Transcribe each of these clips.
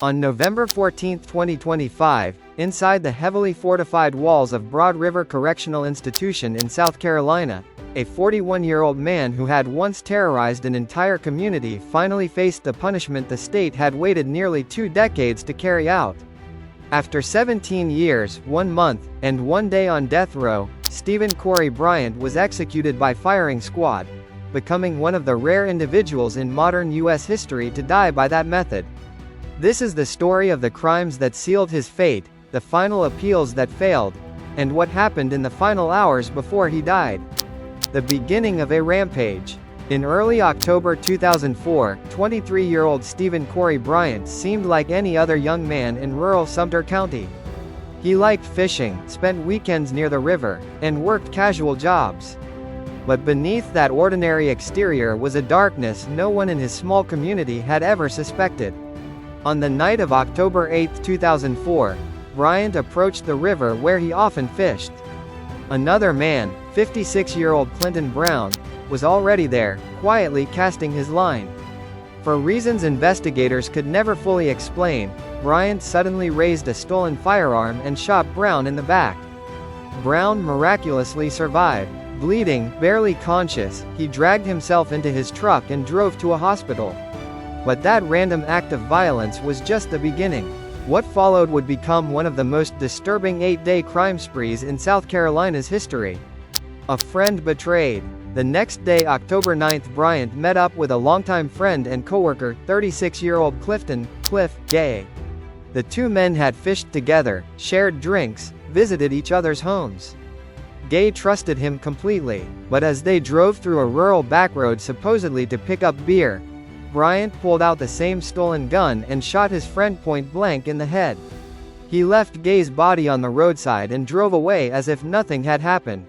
On November 14, 2025, inside the heavily fortified walls of Broad River Correctional Institution in South Carolina, a 41-year-old man who had once terrorized an entire community finally faced the punishment the state had waited nearly 2 decades to carry out. After 17 years, 1 month, and 1 day on death row, Stephen Corey Bryant was executed by firing squad, becoming one of the rare individuals in modern U.S. history to die by that method. This is the story of the crimes that sealed his fate, the final appeals that failed, and what happened in the final hours before he died. The beginning of a rampage. In early October 2004, 23-year-old Stephen Corey Bryant seemed like any other young man in rural Sumter County. He liked fishing, spent weekends near the river, and worked casual jobs. But beneath that ordinary exterior was a darkness no one in his small community had ever suspected. On the night of October 8, 2004, Bryant approached the river where he often fished. Another man, 56-year-old Clinton Brown, was already there, quietly casting his line. For reasons investigators could never fully explain, Bryant suddenly raised a stolen firearm and shot Brown in the back. Brown miraculously survived. Bleeding, barely conscious, he dragged himself into his truck and drove to a hospital. But that random act of violence was just the beginning. What followed would become one of the most disturbing 8-day crime sprees in South Carolina's history. A friend betrayed. The next day, October 9th, Bryant met up with a longtime friend and coworker, 36-year-old Cliff Gay. The two men had fished together, shared drinks, visited each other's homes. Gay trusted him completely, but as they drove through a rural backroad supposedly to pick up beer, Bryant pulled out the same stolen gun and shot his friend point blank in the head. He left Gay's body on the roadside and drove away as if nothing had happened.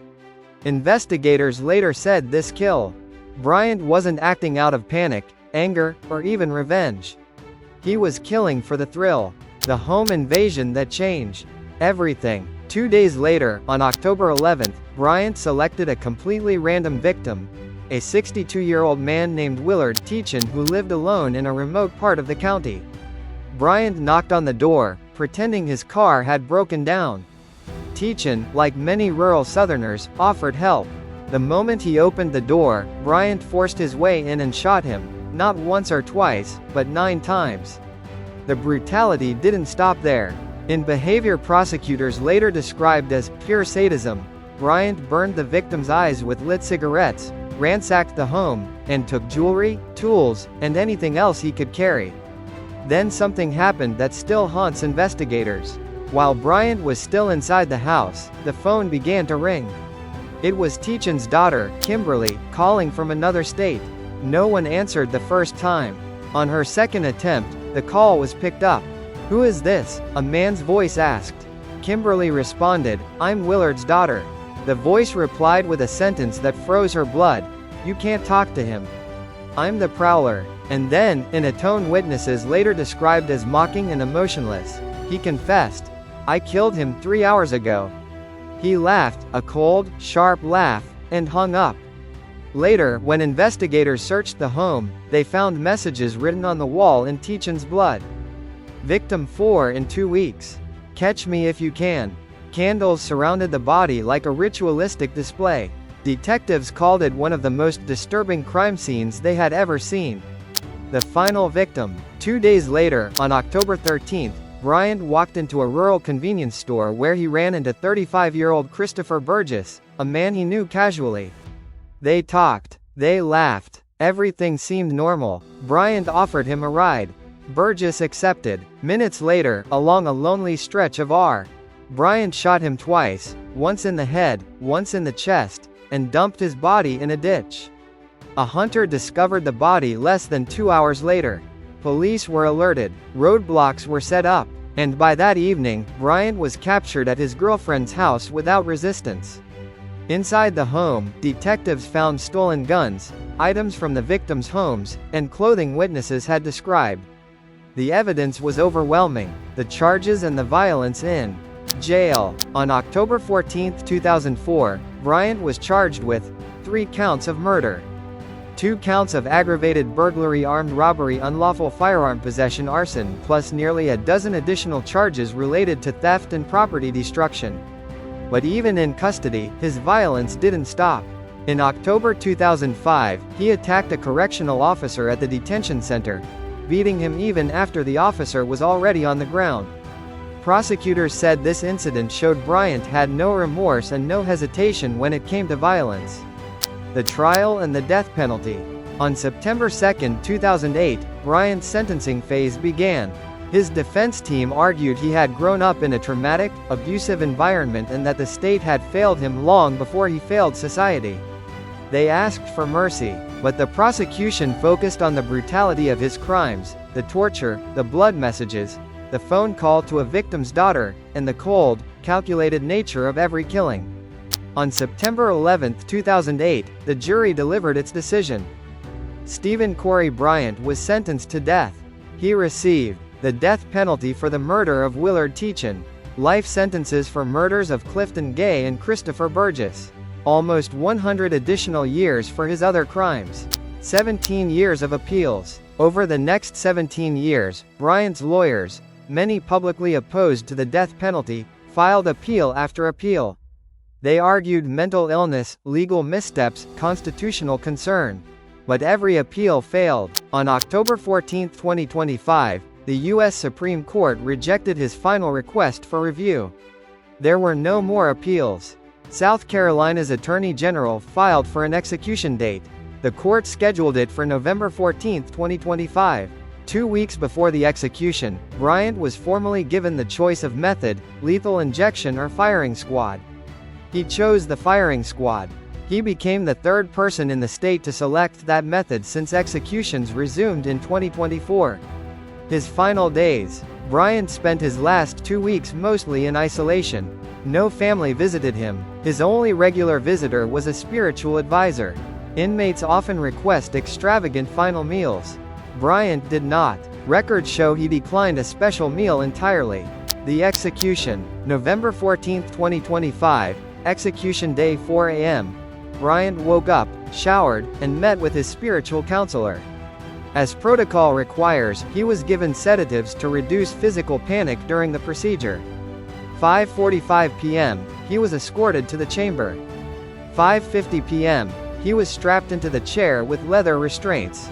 Investigators later said this kill. Bryant wasn't acting out of panic, anger, or even revenge. He was killing for the thrill. The home invasion that changed everything. 2 days later, on October 11th, Bryant selected a completely random victim, a 62-year-old man named Willard Teachin who lived alone in a remote part of the county. Bryant knocked on the door, pretending his car had broken down. Teachin, like many rural Southerners, offered help. The moment he opened the door, Bryant forced his way in and shot him, not once or twice, but 9 times. The brutality didn't stop there. In behavior prosecutors later described as pure sadism, Bryant burned the victim's eyes with lit cigarettes, ransacked the home, and took jewelry, tools, and anything else he could carry. Then something happened that still haunts investigators. While Bryant was still inside the house, the phone began to ring. It was Teachin's daughter, Kimberly, calling from another state. No one answered the first time. On her second attempt, the call was picked up. "Who is this?" a man's voice asked. Kimberly responded, "I'm Willard's daughter." The voice replied with a sentence that froze her blood. "You can't talk to him. I'm the prowler." And then, in a tone witnesses later described as mocking and emotionless, he confessed, "I killed him 3 hours ago." He laughed, a cold, sharp laugh, and hung up. Later, when investigators searched the home, they found messages written on the wall in Teachin's blood. Victim 4 in 2 weeks. Catch me if you can. Candles surrounded the body like a ritualistic display. Detectives called it one of the most disturbing crime scenes they had ever seen. The final victim. 2 days later, on October 13th, Bryant walked into a rural convenience store where he ran into 35-year-old Christopher Burgess, a man he knew casually. They talked. They laughed. Everything seemed normal. Bryant offered him a ride. Burgess accepted. Minutes later, along a lonely stretch of R. Bryant shot him twice, once in the head, once in the chest, and dumped his body in a ditch. A hunter discovered the body less than 2 hours later. Police were alerted, roadblocks were set up, and by that evening, Bryant was captured at his girlfriend's house without resistance. Inside the home, detectives found stolen guns, items from the victims' homes, and clothing witnesses had described. The evidence was overwhelming, the charges and the violence in jail. On October 14, 2004, Bryant was charged with 3 counts of murder. 2 counts of aggravated burglary, armed robbery, unlawful firearm possession, arson, plus nearly a dozen additional charges related to theft and property destruction. But even in custody, his violence didn't stop. In October 2005, he attacked a correctional officer at the detention center, beating him even after the officer was already on the ground. Prosecutors said this incident showed Bryant had no remorse and no hesitation when it came to violence. The trial and the death penalty. On September 2, 2008, Bryant's sentencing phase began. His defense team argued he had grown up in a traumatic, abusive environment and that the state had failed him long before he failed society. They asked for mercy, but the prosecution focused on the brutality of his crimes, the torture, the blood messages, the phone call to a victim's daughter, and the cold, calculated nature of every killing. On September 11, 2008, the jury delivered its decision. Stephen Corey Bryant was sentenced to death. He received the death penalty for the murder of Willard Teachin, life sentences for murders of Clifton Gay and Christopher Burgess, almost 100 additional years for his other crimes, 17 years of appeals. Over the next 17 years, Bryant's lawyers, many publicly opposed to the death penalty, filed appeal after appeal. They argued mental illness, legal missteps, constitutional concern. But every appeal failed. On October 14, 2025, the U.S. Supreme Court rejected his final request for review. There were no more appeals. South Carolina's Attorney General filed for an execution date. The court scheduled it for November 14, 2025. 2 weeks before the execution, Bryant was formally given the choice of method: lethal injection or firing squad. He chose the firing squad. He became the third person in the state to select that method since executions resumed in 2024. His final days. Bryant spent his last 2 weeks mostly in isolation. No family visited him. His only regular visitor was a spiritual advisor. Inmates often request extravagant final meals. Bryant did not. Records show he declined a special meal entirely. The execution. November 14, 2025, execution day, 4 a.m. Bryant woke up, showered, and met with his spiritual counselor. As protocol requires, he was given sedatives to reduce physical panic during the procedure. 5:45 p.m., he was escorted to the chamber. 5:50 p.m., he was strapped into the chair with leather restraints.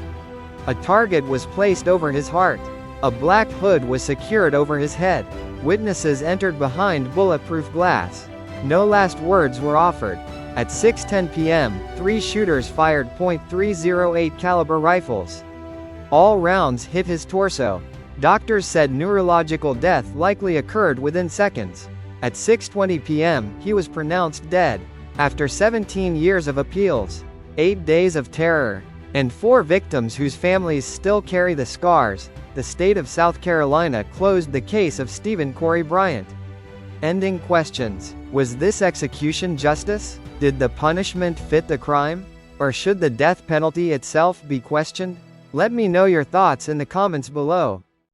A target was placed over his heart. A black hood was secured over his head. Witnesses entered behind bulletproof glass. No last words were offered. At 6:10 p.m., 3 shooters fired .308 caliber rifles. All rounds hit his torso. Doctors said neurological death likely occurred within seconds. At 6:20 p.m., he was pronounced dead. After 17 years of appeals, 8 days of terror, and 4 victims whose families still carry the scars, the state of South Carolina closed the case of Stephen Corey Bryant. Ending questions. Was this execution justice? Did the punishment fit the crime? Or should the death penalty itself be questioned? Let me know your thoughts in the comments below.